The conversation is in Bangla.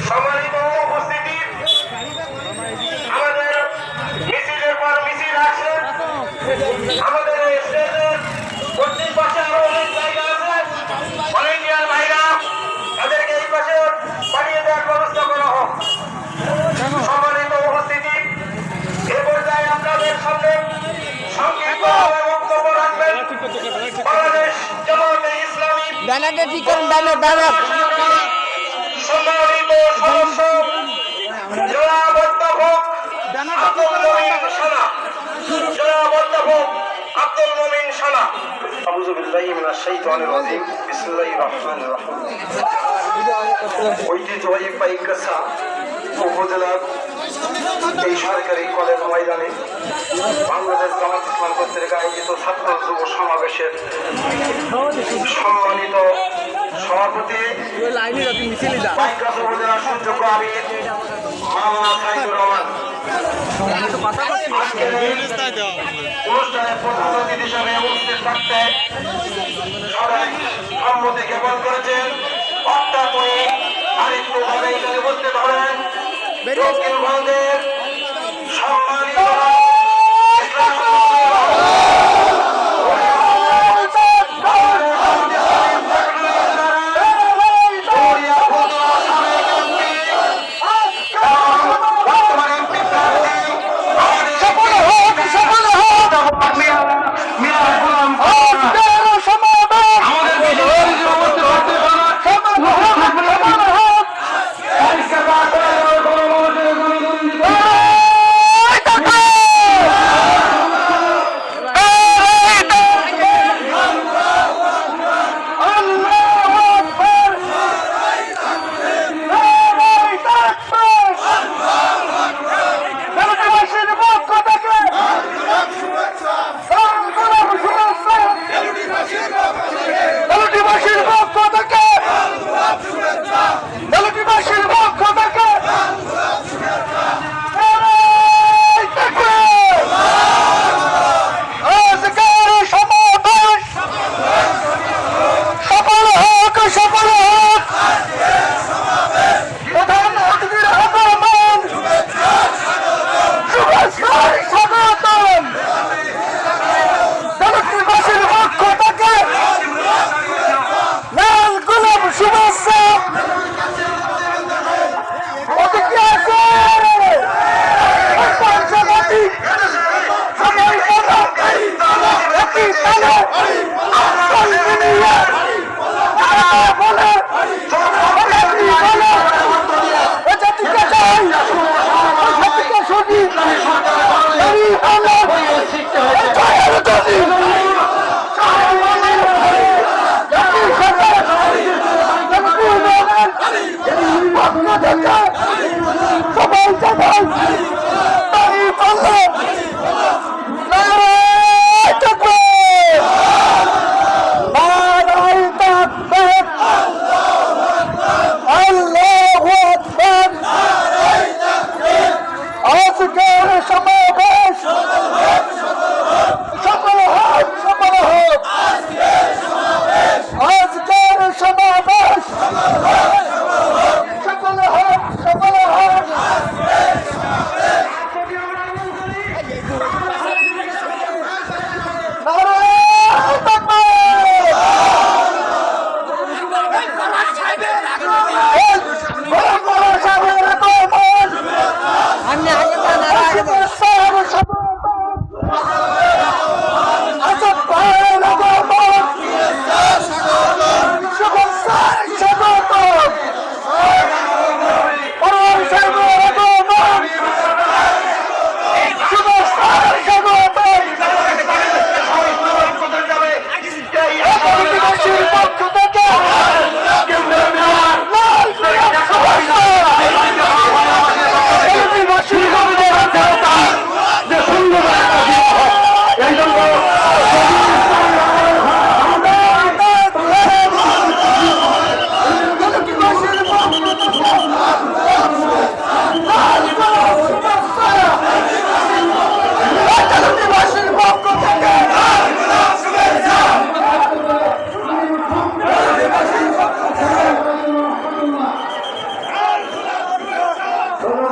সম্মানিত উপস্থিতি, আমাদের মিছিলের পর মিছিল আসছে। আমাদের স্টেজের পশ্চিম পাশে আরো অনেক জায়গা আছে, ভলেন্টিয়ার ভাইরা তাদেরকে এই পাশে পাঠিয়ে দেওয়ার ব্যবস্থা করা হোক। সম্মানিত উপস্থিতি, এ পর্যায়ে আপনাদের সামনে সংক্ষিপ্ত বক্তব্য রাখবেন বাংলাদেশ জামায়াতে ইসলামী সম্মানিত সদস্য জনাব অধ্যাপক আব্দুল মমিন সানা। জনাব অধ্যাপক আব্দুল মমিন সানা। আউযু বিল্লাহি মিনাশ শাইতানির রাজিম। বিসমিল্লাহির রহমানির রহিম। ঐতিহ্যবাহী পাইকগাছা উপজেলার এই সরকারি কলেজ ময়দানে বাংলাদেশ জামায়াত ইসলামী কর্তৃক আয়োজিত ছাত্র যুব সমাবেশের সম্মানিত সভাপতি পাইকগাছা উপজেলার সুযোগ্য আমির মাওলানা সাইদুর রহমান, অনুষ্ঠানের প্রধান অতিথি হিসেবে উপস্থিত থাকতে সবাই সম্মতি জ্ঞাপন করেছেন। অত্যাপনী আরেকটু ভাবে এখানে উপস্থিত হলেন দক্ষিণবঙ্গের সম্মানিত ধন্যবাদ।